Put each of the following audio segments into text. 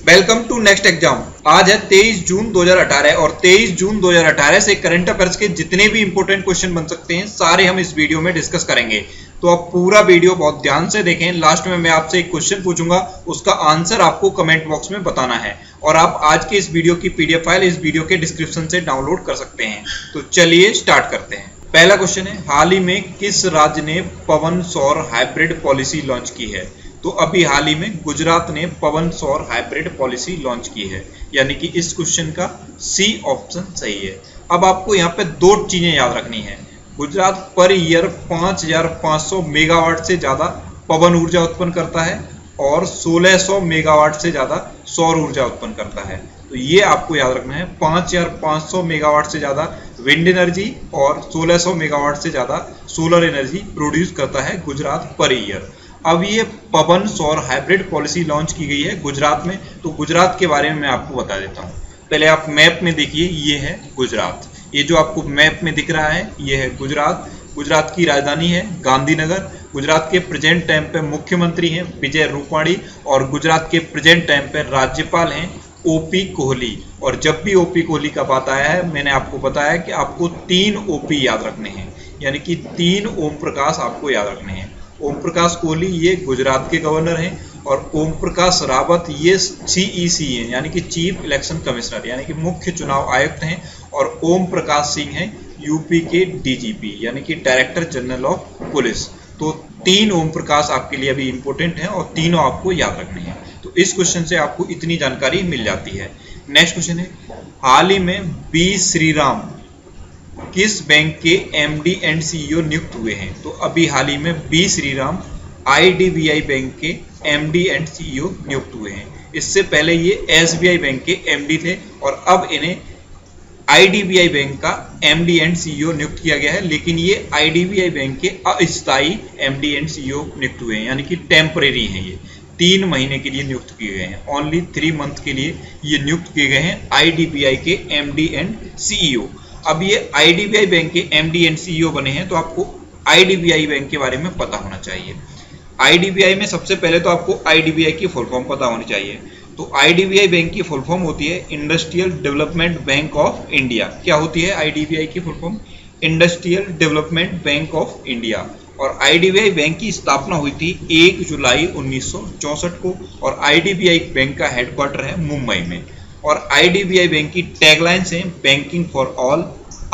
Welcome to next exam. आज है 23 जून 2018 और 23 जून 2018 से करंट अफेयर्स के जितने भी इंपॉर्टेंट क्वेश्चन बन सकते हैं सारे हम इस वीडियो में डिस्कस करेंगे। तो आप पूरा वीडियो बहुत ध्यान से देखें। लास्ट में मैं आपसे एक क्वेश्चन पूछूंगा, उसका आंसर आपको कमेंट बॉक्स में बताना है और आप आज के इस वीडियो की पीडीएफ फाइल इस वीडियो के डिस्क्रिप्शन से डाउनलोड कर सकते हैं। तो चलिए स्टार्ट करते हैं। पहला क्वेश्चन है, हाल ही में किस राज्य ने पवन सौर हाइब्रिड पॉलिसी लॉन्च की है? तो अभी हाल ही में गुजरात ने पवन सौर हाइब्रिड पॉलिसी लॉन्च की है, यानी कि इस क्वेश्चन का सी ऑप्शन सही है। अब आपको यहाँ पे दो चीजें याद रखनी है। गुजरात पर ईयर 5500 मेगावाट से ज्यादा पवन ऊर्जा उत्पन्न करता है और 1600 मेगावाट से ज्यादा सौर ऊर्जा उत्पन्न करता है। तो ये आपको याद रखना है, 5500 मेगावाट से ज्यादा विंड एनर्जी और 1600 मेगावाट से ज्यादा सोलर एनर्जी प्रोड्यूस करता है गुजरात पर ईयर। अब ये पवन सौर हाइब्रिड पॉलिसी लॉन्च की गई है गुजरात में। तो गुजरात के बारे में मैं आपको बता देता हूँ। पहले आप मैप में देखिए, ये है गुजरात। ये जो आपको मैप में दिख रहा है ये है गुजरात। गुजरात की राजधानी है गांधीनगर। गुजरात के प्रेजेंट टाइम पे मुख्यमंत्री हैं विजय रूपाणी और गुजरात के प्रेजेंट टाइम पे राज्यपाल हैं ओपी कोहली। और जब भी ओपी कोहली का बात आया है मैंने आपको बताया कि आपको 3 ओपी याद रखने हैं, यानी कि 3 ओम प्रकाश आपको याद रखने हैं। ओम प्रकाश कोहली ये गुजरात के गवर्नर हैं और ओम प्रकाश रावत ये CEC हैं, यानी कि चीफ इलेक्शन कमिश्नर, यानी कि मुख्य चुनाव आयुक्त हैं। और ओम प्रकाश सिंह हैं यूपी के DGP, यानी कि डायरेक्टर जनरल ऑफ पुलिस। तो 3 ओम प्रकाश आपके लिए अभी इंपॉर्टेंट हैं और तीनों आपको याद रखने हैं। तो इस क्वेश्चन से आपको इतनी जानकारी मिल जाती है। नेक्स्ट क्वेश्चन है, हाल ही में B श्रीराम किस बैंक के MD एंड CEO नियुक्त हुए हैं? तो अभी हाल ही में B श्रीराम IDBI बैंक के MD एंड CEO नियुक्त हुए हैं। इससे पहले ये SBI बैंक के MD थे और अब इन्हें IDBI बैंक का MD एंड CEO नियुक्त किया गया है, लेकिन ये IDBI बैंक के अस्थायी MD एंड CEO नियुक्त हुए हैं, यानी कि टेम्परेरी हैं। ये 3 महीने के लिए नियुक्त किए गए हैं, ओनली 3 मंथ के लिए ये नियुक्त किए गए हैं IDBI के MD एंड CEO। अब ये IDBI बैंक के MD एंड CEO बने हैं तो आपको IDBI बैंक के बारे में पता होना चाहिए। IDBI में सबसे पहले तो आपको IDBI की फुल फॉर्म पता होनी चाहिए। तो IDBI बैंक की फुल फॉर्म होती है industrial development bank of India. क्या होती है IDBI की full form? Industrial development bank of India. और IDBI बैंक की स्थापना हुई थी 1 जुलाई 1964 को और IDBI बैंक का हेडक्वार्टर है मुंबई में। और IDBI बैंक की टैगलाइंस हैं बैंकिंग फॉर ऑल,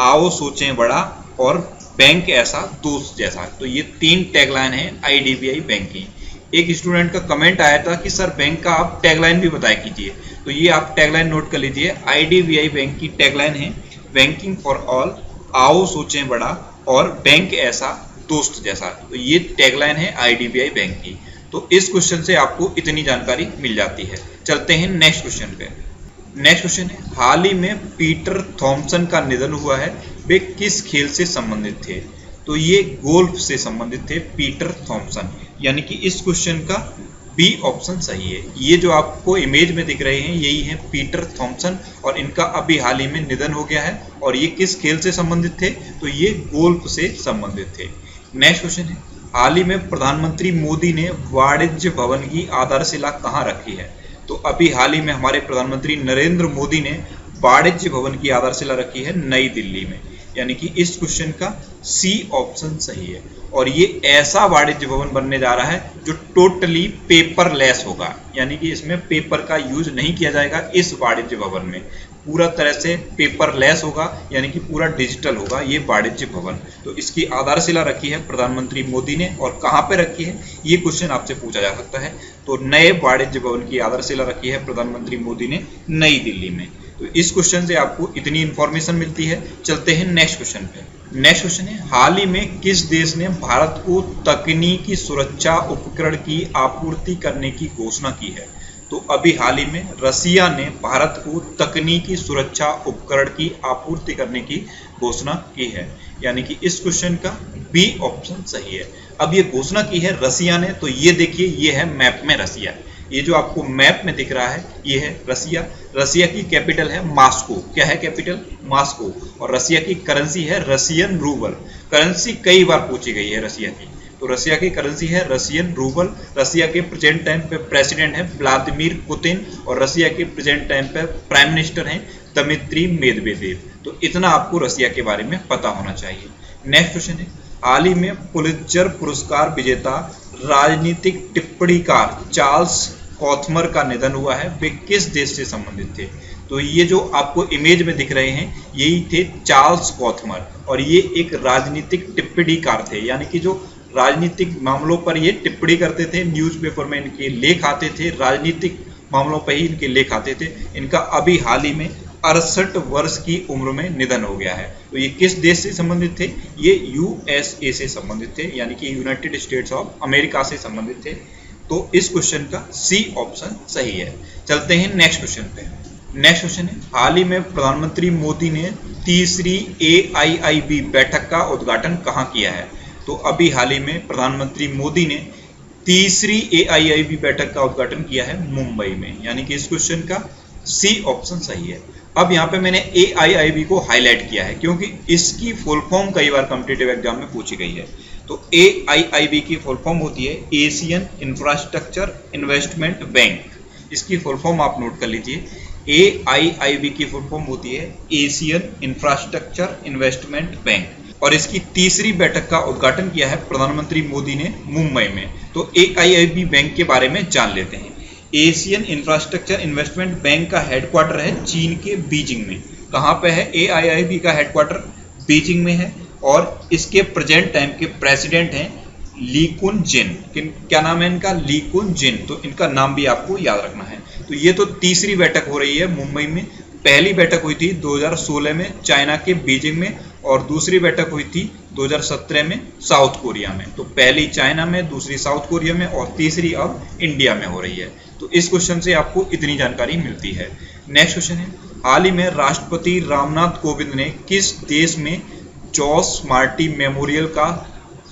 आओ सोचें बड़ा और बैंक ऐसा दोस्त जैसा। तो ये 3 टैगलाइन है IDBI बैंक की। एक स्टूडेंट का कमेंट आया था कि सर बैंक का आप टैगलाइन भी बताया कीजिए, तो ये आप टैगलाइन नोट कर लीजिए। IDBI बैंक की टैगलाइन है बैंकिंग फॉर ऑल, आओ सोचें बड़ा और बैंक ऐसा दोस्त जैसा। तो ये टैगलाइन है IDBI बैंक की। तो इस क्वेश्चन से आपको इतनी जानकारी मिल जाती है। चलते हैं नेक्स्ट क्वेश्चन पे। नेक्स्ट क्वेश्चन है, हाल ही में पीटर थॉमसन का निधन हुआ है, वे किस खेल से संबंधित थे? तो ये गोल्फ से संबंधित थे पीटर थॉमसन, यानी कि इस क्वेश्चन का B ऑप्शन सही है। ये जो आपको इमेज में दिख रहे हैं यही है पीटर थॉमसन और इनका अभी हाल ही में निधन हो गया है। और ये किस खेल से संबंधित थे? तो ये गोल्फ से संबंधित थे। नेक्स्ट क्वेश्चन है, हाल ही में प्रधानमंत्री मोदी ने वाणिज्य भवन की आधारशिला कहाँ रखी है? तो अभी हाल ही में हमारे प्रधानमंत्री नरेंद्र मोदी ने वाणिज्य भवन की आधारशिला रखी है नई दिल्ली में, यानी कि इस क्वेश्चन का C ऑप्शन सही है। और ये ऐसा वाणिज्य भवन बनने जा रहा है जो टोटली पेपरलेस होगा, यानी कि इसमें पेपर का यूज नहीं किया जाएगा। इस वाणिज्य भवन में पूरा तरह से पेपरलेस होगा, यानी कि पूरा डिजिटल होगा ये वाणिज्य भवन। तो इसकी आधारशिला रखी है प्रधानमंत्री मोदी ने। और कहाँ पे रखी है ये क्वेश्चन आपसे पूछा जा सकता है। तो नए वाणिज्य भवन की आधारशिला रखी है प्रधानमंत्री मोदी ने नई दिल्ली में। तो इस क्वेश्चन से आपको इतनी इंफॉर्मेशन मिलती है। चलते हैं नेक्स्ट क्वेश्चन पे। नेक्स्ट क्वेश्चन है, हाल ही में किस देश ने भारत को तकनीकी सुरक्षा उपकरण की आपूर्ति करने की घोषणा की है? तो अभी हाल ही में रसिया ने भारत को तकनीकी सुरक्षा उपकरण की आपूर्ति करने की घोषणा की है, यानी कि इस क्वेश्चन का B ऑप्शन सही है। अब ये घोषणा की है रसिया ने, तो ये देखिए ये है मैप में रसिया। ये जो आपको मैप में दिख रहा है ये है रसिया। रसिया की कैपिटल है मॉस्को। क्या है कैपिटल? मॉस्को। और रसिया की करेंसी है रसियन रूबल। करेंसी कई बार पूछी गई है रसिया की। तो रसिया की करेंसी है रशियन रूबल, रसिया के प्रेजेंट टाइम पे प्रेसिडेंट है व्लादिमीर पुतिन और रसिया के प्रेजेंट टाइम पे प्राइम मिनिस्टर हैं दमित्री मेदवेदेव। तो इतना आपको रसिया के बारे में पता होना चाहिए। नेक्स्ट क्वेश्चन है, हाल ही में पुलित्जर पुरस्कार विजेता राजनीतिक टिप्पणीकार चार्ल्स कॉथमर का निधन हुआ है। वे किस देश से संबंधित थे? तो ये जो आपको इमेज में दिख रहे हैं यही थे चार्ल्स कॉथमर और ये एक राजनीतिक टिप्पणीकार थे, यानी कि जो राजनीतिक मामलों पर ये टिप्पणी करते थे, न्यूज़पेपर में इनके लेख आते थे, राजनीतिक मामलों पर ही इनके लेख आते थे। इनका अभी हाल ही में 68 वर्ष की उम्र में निधन हो गया है। तो ये किस देश से संबंधित थे? ये यूएसए से संबंधित थे, यानी कि यूनाइटेड स्टेट्स ऑफ अमेरिका से संबंधित थे। तो इस क्वेश्चन का सी ऑप्शन सही है। चलते हैं नेक्स्ट क्वेश्चन पे। नेक्स्ट क्वेश्चन है, हाल ही में प्रधानमंत्री मोदी ने तीसरी AIIB बैठक का उद्घाटन कहाँ किया है? तो अभी हाल ही में प्रधानमंत्री मोदी ने तीसरी AIIB बैठक का उद्घाटन किया है मुंबई में, यानी कि इस क्वेश्चन का सी ऑप्शन सही है। अब यहाँ पे मैंने AIIB को हाईलाइट किया है क्योंकि इसकी फुल फॉर्म कई बार कॉम्पिटिटिव एग्जाम में पूछी गई है। तो AIIB की फुल फॉर्म होती है एशियन इंफ्रास्ट्रक्चर इन्वेस्टमेंट बैंक। इसकी फुल फॉर्म आप नोट कर लीजिए। AIIB की फुल फॉर्म होती है एशियन इंफ्रास्ट्रक्चर इन्वेस्टमेंट बैंक और इसकी तीसरी बैठक का उद्घाटन किया है प्रधानमंत्री मोदी ने मुंबई में। तो AIIB बैंक के बारे में जान लेते हैं। एशियन इंफ्रास्ट्रक्चर इन्वेस्टमेंट बैंक का हेडक्वार्टर है चीन के बीजिंग में। कहाँ पे है? AIIB का हेडक्वार्टर बीजिंग में है और इसके प्रेजेंट टाइम के प्रेसिडेंट हैं ली कुन जिन। क्या नाम है इनका? ली कुन जिन। तो इनका नाम भी आपको याद रखना है। तो ये तो तीसरी बैठक हो रही है मुंबई में। पहली बैठक हुई थी 2016 में चाइना के बीजिंग में और दूसरी बैठक हुई थी 2017 में साउथ कोरिया में। तो पहली चाइना में, दूसरी साउथ कोरिया में और तीसरी अब इंडिया में हो रही है। तो इस क्वेश्चन से आपको इतनी जानकारी मिलती है। नेक्स्ट क्वेश्चन है, हाल ही में राष्ट्रपति रामनाथ कोविंद ने किस देश में जॉस मार्टी मेमोरियल का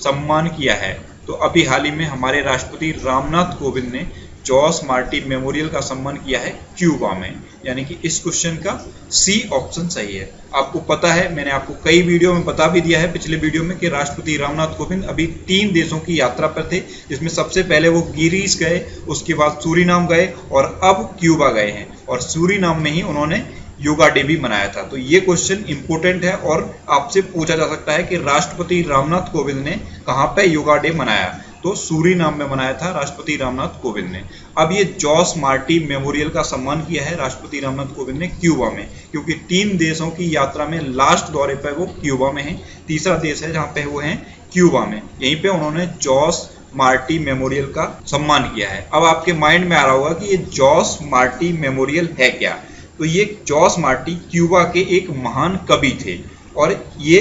सम्मान किया है? तो अभी हाल ही में हमारे राष्ट्रपति रामनाथ कोविंद ने जॉस मार्टी मेमोरियल का सम्मान किया है क्यूबा में, यानी कि इस क्वेश्चन का सी ऑप्शन सही है। आपको पता है, मैंने आपको कई वीडियो में बता भी दिया है पिछले वीडियो में कि राष्ट्रपति रामनाथ कोविंद अभी 3 देशों की यात्रा पर थे, जिसमें सबसे पहले वो गिरीस गए, उसके बाद सूरीनाम गए और अब क्यूबा गए हैं और सूरीनाम में ही उन्होंने योगा डे भी मनाया था। तो ये क्वेश्चन इंपॉर्टेंट है और आपसे पूछा जा सकता है कि राष्ट्रपति रामनाथ कोविंद ने कहाँ पे योगा डे मनाया? तो सूरीनाम में मनाया था राष्ट्रपति रामनाथ कोविंद ने। अब ये जॉस मार्टी मेमोरियल का सम्मान किया है राष्ट्रपति रामनाथ कोविंद ने क्यूबा में, क्योंकि 3 देशों की यात्रा में लास्ट दौरे पर वो क्यूबा में है। तीसरा देश है जहाँ पे वो हैं क्यूबा में। यहीं पे उन्होंने जॉस मार्टी मेमोरियल का सम्मान किया है। अब आपके माइंड में आ रहा होगा कि ये जॉस मार्टी मेमोरियल है क्या? तो ये जॉस मार्टी क्यूबा के एक महान कवि थे और ये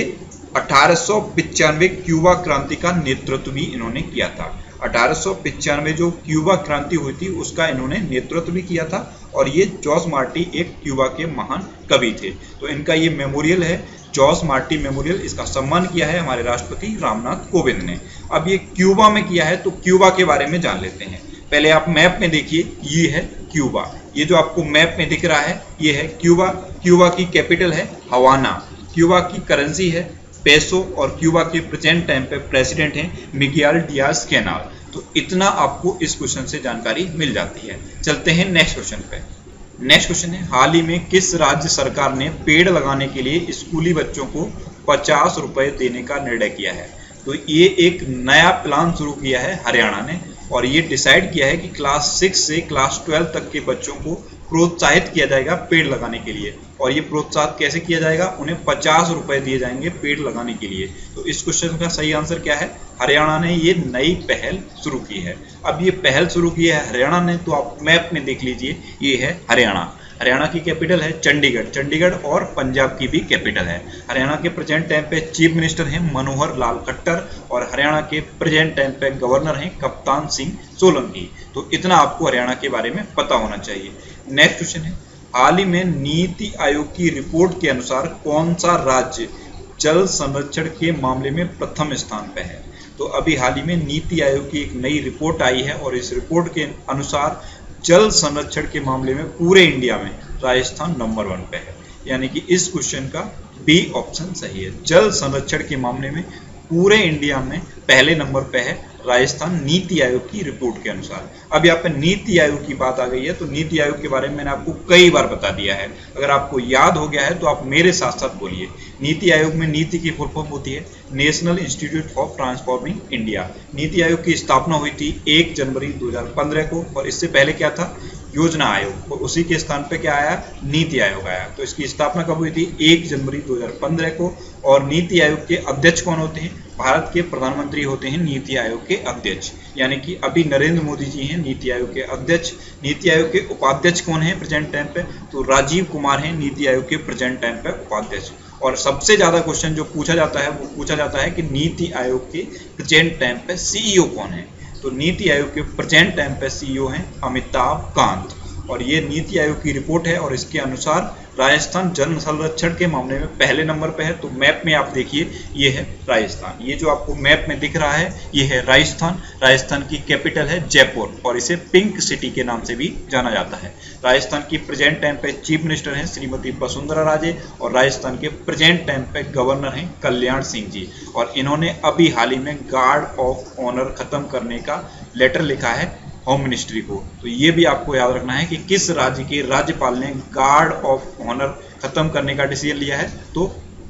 1895 क्यूबा क्रांति का नेतृत्व भी इन्होंने किया था। 1895 जो क्यूबा क्रांति हुई थी उसका इन्होंने नेतृत्व भी किया था और ये जॉस मार्टी एक क्यूबा के महान कवि थे। तो इनका ये मेमोरियल है जॉस मार्टी मेमोरियल, इसका सम्मान किया है हमारे राष्ट्रपति रामनाथ कोविंद ने। अब ये क्यूबा में किया है तो क्यूबा के बारे में जान लेते हैं। पहले आप मैप में देखिए, ये है क्यूबा। ये जो आपको मैप में दिख रहा है ये है क्यूबा। क्यूबा की कैपिटल है हवाना। क्यूबा की करेंसी है पेसो और क्यूबा के प्रेजेंट टाइम पे प्रेसिडेंट हैं मिगुएल डियाज कैनाल। तो इतना आपको इस क्वेश्चन से जानकारी मिल जाती है। चलते हैं नेक्स्ट क्वेश्चन पे। नेक्स्ट क्वेश्चन है, हाल ही में किस राज्य सरकार ने पेड़ लगाने के लिए स्कूली बच्चों को 50 रुपए देने का निर्णय किया है? तो ये एक नया प्लान शुरू किया है हरियाणा ने और ये डिसाइड किया है कि क्लास 6 से क्लास 12 तक के बच्चों को प्रोत्साहित किया जाएगा पेड़ लगाने के लिए। और ये प्रोत्साहित कैसे किया जाएगा? उन्हें 50 रुपए दिए जाएंगे पेड़ लगाने के लिए। तो इस क्वेश्चन का सही आंसर क्या है? हरियाणा ने ये नई पहल शुरू की है। अब ये पहल शुरू की है हरियाणा ने, तो आप मैप में देख लीजिए, ये है हरियाणा। हरियाणा की कैपिटल है चंडीगढ़। चंडीगढ़ और पंजाब की भी कैपिटल है। हरियाणा के प्रेजेंट टाइम पे चीफ मिनिस्टर हैं मनोहर लाल खट्टर और हरियाणा के प्रेजेंट टाइम पे गवर्नर हैं कप्तान सिंह सोलंकी। तो इतना आपको हरियाणा के बारे में पता होना चाहिए। नेक्स्ट क्वेश्चन है, हाल ही में नीति आयोग की रिपोर्ट के अनुसार कौन सा राज्य जल संरक्षण के मामले में प्रथम स्थान पे है? तो अभी हाल ही में नीति आयोग की एक नई रिपोर्ट आई है और इस रिपोर्ट के अनुसार जल संरक्षण के मामले में पूरे इंडिया में राजस्थान नंबर 1 पे है। यानी कि इस क्वेश्चन का बी ऑप्शन सही है। जल संरक्षण के मामले में पूरे इंडिया में पहले नंबर पे है राजस्थान नीति आयोग की रिपोर्ट के अनुसार। अब यहाँ पे नीति आयोग की बात आ गई है, तो नीति आयोग के बारे में मैंने आपको कई बार बता दिया है, अगर आपको याद हो गया है तो आप मेरे साथ साथ बोलिए। नीति आयोग में नीति की फुल फॉर्म होती है national institute of transforming India. NITI Aayog की स्थापना हुई थी 1 जनवरी 2015 को, और इससे पहले क्या था, योजना आयोग, और उसी के स्थान पे क्या आया, नीति आयोग आया। तो इसकी स्थापना कब हुई थी, 1 जनवरी 2015 को। और नीति आयोग के अध्यक्ष कौन होते हैं, भारत के प्रधानमंत्री होते हैं नीति आयोग के अध्यक्ष, यानी कि अभी नरेंद्र मोदी जी हैं नीति आयोग के अध्यक्ष। नीति आयोग के उपाध्यक्ष कौन है प्रेजेंट टाइम पे, तो राजीव कुमार हैं नीति आयोग के प्रेजेंट टाइम पे उपाध्यक्ष। और सबसे ज्यादा क्वेश्चन जो पूछा जाता है वो पूछा जाता है कि नीति आयोग के प्रेजेंट टाइम पे सीईओ कौन है, तो नीति आयोग के प्रेजेंट टाइम पे सीईओ हैं अमिताभ कांत। और ये नीति आयोग की रिपोर्ट है, और इसके अनुसार राजस्थान जन संरक्षण के मामले में पहले नंबर पे है। तो मैप में आप देखिए, ये है राजस्थान, ये जो आपको मैप में दिख रहा है ये है राजस्थान। राजस्थान की कैपिटल है जयपुर, और इसे पिंक सिटी के नाम से भी जाना जाता है। राजस्थान की प्रेजेंट टाइम पे चीफ मिनिस्टर हैं श्रीमती वसुंधरा राजे, और राजस्थान के प्रेजेंट टाइम पे गवर्नर हैं कल्याण सिंह जी। और इन्होंने अभी हाल ही में गार्ड ऑफ ऑनर खत्म करने का लेटर लिखा है होम मिनिस्ट्री को। तो ये भी आपको याद रखना है कि किस राज्य के राज्यपाल ने गार्ड ऑफ ऑनर खत्म करने का डिसीजन लिया है, तो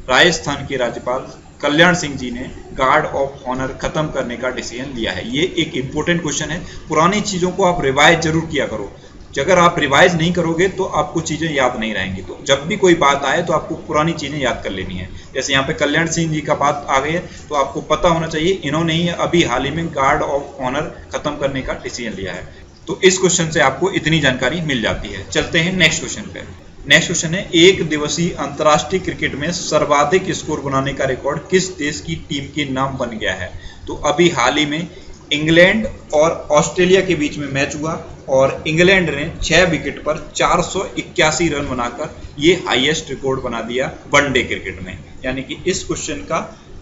राजस्थान के राज्यपाल कल्याण सिंह जी ने गार्ड ऑफ ऑनर खत्म करने का डिसीजन लिया है। ये एक इंपॉर्टेंट क्वेश्चन है, पुरानी चीजों को आप रिवाइज जरूर किया करो। अगर आप रिवाइज नहीं करोगे तो आपको चीजें याद नहीं रहेंगी। तो जब भी कोई बात आए तो आपको पुरानी चीजें याद कर लेनी है। जैसे यहाँ पे कल्याण सिंह जी का बात आ गई है, तो आपको पता होना चाहिए इन्होंने ही अभी हाल ही में गार्ड ऑफ ऑनर खत्म करने का डिसीजन लिया है। तो इस क्वेश्चन से आपको इतनी जानकारी मिल जाती है। चलते हैं नेक्स्ट क्वेश्चन पे। नेक्स्ट क्वेश्चन है, एक दिवसीय अंतर्राष्ट्रीय क्रिकेट में सर्वाधिक स्कोर बनाने का रिकॉर्ड किस देश की टीम के नाम बन गया है। तो अभी हाल ही में इंग्लैंड और ऑस्ट्रेलिया के बीच में मैच हुआ, और इंग्लैंड ने 6 विकेट पर 481 रन बनाकर ये हाईएस्ट रिकॉर्ड बना दिया वनडे क्रिकेट में, यानी कि इस क्वेश्चन का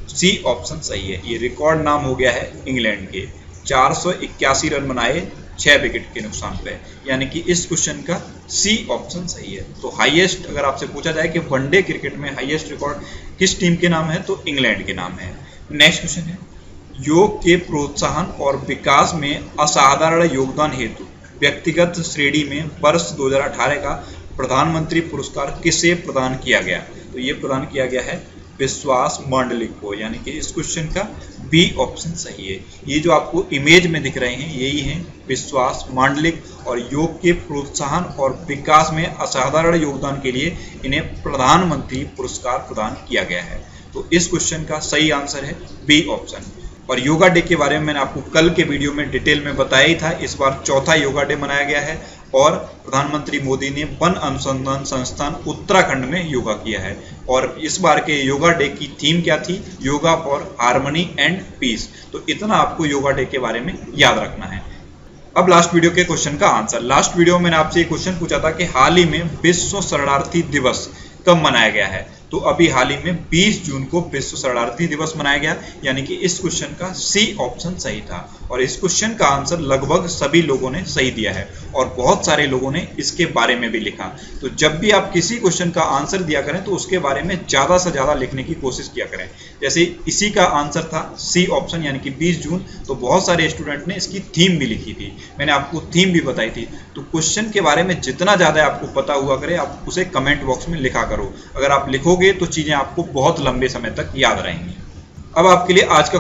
सी ऑप्शन सही है। ये रिकॉर्ड नाम हो गया है इंग्लैंड के, 481 रन बनाए 6 विकेट के नुकसान पे, यानी कि इस क्वेश्चन का सी ऑप्शन सही है। तो हाईएस्ट अगर आपसे पूछा जाए कि वनडे क्रिकेट में हाईएस्ट रिकॉर्ड किस टीम के नाम है, तो इंग्लैंड के नाम है। नेक्स्ट क्वेश्चन है, योग के प्रोत्साहन और विकास में असाधारण योगदान हेतु व्यक्तिगत श्रेणी में वर्ष 2018 का प्रधानमंत्री पुरस्कार किसे प्रदान किया गया। तो ये प्रदान किया गया है विश्वास मांडलिक को, यानी कि इस क्वेश्चन का बी ऑप्शन सही है। ये जो आपको इमेज में दिख रहे हैं यही हैं विश्वास मांडलिक, और योग के प्रोत्साहन और विकास में असाधारण योगदान के लिए इन्हें प्रधानमंत्री पुरस्कार प्रदान किया गया है। तो इस क्वेश्चन का सही आंसर है बी ऑप्शन। और योगा डे के बारे में मैंने आपको कल के वीडियो में डिटेल में बताया ही था। इस बार चौथा योगा डे मनाया गया है, और प्रधानमंत्री मोदी ने वन अनुसंधान संस्थान उत्तराखंड में योगा किया है। और इस बार के योगा डे की थीम क्या थी, yoga for harmony and peace. तो इतना आपको योगा डे के बारे में याद रखना है। अब लास्ट वीडियो के क्वेश्चन का आंसर। लास्ट वीडियो में मैंने आपसे एक क्वेश्चन पूछा था कि हाल ही में विश्व शरणार्थी दिवस कब मनाया गया है। तो अभी हाल ही में 20 जून को विश्व शरणार्थी दिवस मनाया गया, यानी कि इस क्वेश्चन का सी ऑप्शन सही था। और इस क्वेश्चन का आंसर लगभग सभी लोगों ने सही दिया है, और बहुत सारे लोगों ने इसके बारे में भी लिखा। तो जब भी आप किसी क्वेश्चन का आंसर दिया करें तो उसके बारे में ज़्यादा से ज़्यादा लिखने की कोशिश किया करें। जैसे इसी का आंसर था सी ऑप्शन, यानी कि 20 जून, तो बहुत सारे स्टूडेंट ने इसकी थीम भी लिखी थी, मैंने आपको थीम भी बताई थी। तो क्वेश्चन के बारे में जितना ज़्यादा आपको पता हुआ करे आप उसे कमेंट बॉक्स में लिखा करो। अगर आप लिखोगे तो चीज़ें आपको बहुत लंबे समय तक याद रहेंगी। अब आपके लिए आज का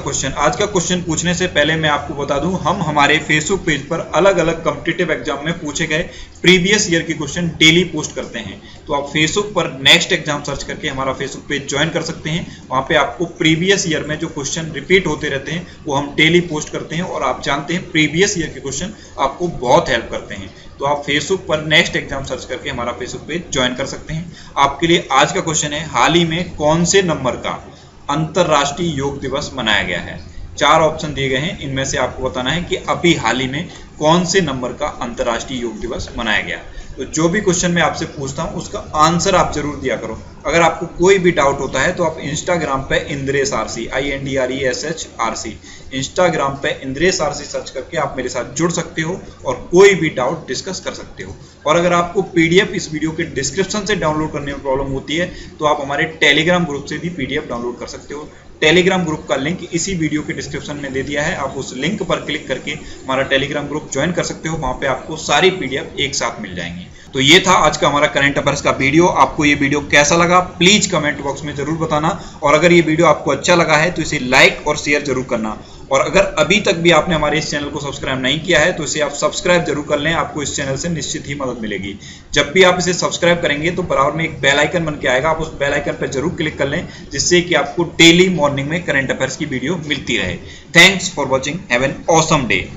क्वेश्चन पूछने से पहले मैं आपको बता दूं, हम हमारे फेसबुक पेज पर अलग अलग कॉम्पिटिटिव एग्जाम में पूछे गए प्रीवियस ईयर के क्वेश्चन डेली पोस्ट करते हैं। तो आप फेसबुक पर नेक्स्ट एग्जाम सर्च करके हमारा फेसबुक पेज ज्वाइन कर सकते हैं। वहाँ पे आपको प्रीवियस ईयर में जो क्वेश्चन रिपीट होते रहते हैं वो हम डेली पोस्ट करते हैं, और आप जानते हैं प्रीवियस ईयर के क्वेश्चन आपको बहुत हेल्प करते हैं। तो आप फेसबुक पर नेक्स्ट एग्जाम सर्च करके हमारा फेसबुक पेज ज्वाइन कर सकते हैं। आपके लिए आज का क्वेश्चन है, हाल ही में कौन से नंबर का अंतरराष्ट्रीय योग दिवस मनाया गया है। 4 ऑप्शन दिए गए हैं, इनमें से आपको बताना है कि अभी हाल ही में कौन से नंबर का अंतरराष्ट्रीय योग दिवस मनाया गया। तो जो भी क्वेश्चन मैं आपसे पूछता हूं उसका आंसर आप जरूर दिया करो। अगर आपको कोई भी डाउट होता है तो आप इंस्टाग्राम पे इंद्रेश आरसी INDRESH इंस्टाग्राम पे इंद्रेश आरसी सर्च करके आप मेरे साथ जुड़ सकते हो और कोई भी डाउट डिस्कस कर सकते हो। और अगर आपको PDF इस वीडियो के डिस्क्रिप्शन से डाउनलोड करने में प्रॉब्लम होती है तो आप हमारे टेलीग्राम ग्रुप से भी PDF डाउनलोड कर सकते हो। टेलीग्राम ग्रुप का लिंक इसी वीडियो के डिस्क्रिप्शन में दे दिया है। आप उस लिंक पर क्लिक करके हमारा टेलीग्राम ग्रुप ज्वाइन कर सकते हो। वहां पे आपको सारी पीडीएफ एक साथ मिल जाएंगी। तो ये था आज का हमारा करंट अफेयर्स का वीडियो। आपको ये वीडियो कैसा लगा प्लीज कमेंट बॉक्स में जरूर बताना, और अगर ये वीडियो आपको अच्छा लगा है तो इसे लाइक और शेयर जरूर करना। और अगर अभी तक भी आपने हमारे इस चैनल को सब्सक्राइब नहीं किया है तो इसे आप सब्सक्राइब जरूर कर लें, आपको इस चैनल से निश्चित ही मदद मिलेगी। जब भी आप इसे सब्सक्राइब करेंगे तो बराबर में एक बेल आइकन बन के आएगा, आप उस बेल आइकन पर जरूर क्लिक कर लें, जिससे कि आपको डेली मॉर्निंग में करंट अफेयर्स की वीडियो मिलती रहे। Thanks for watching, have an awesome day.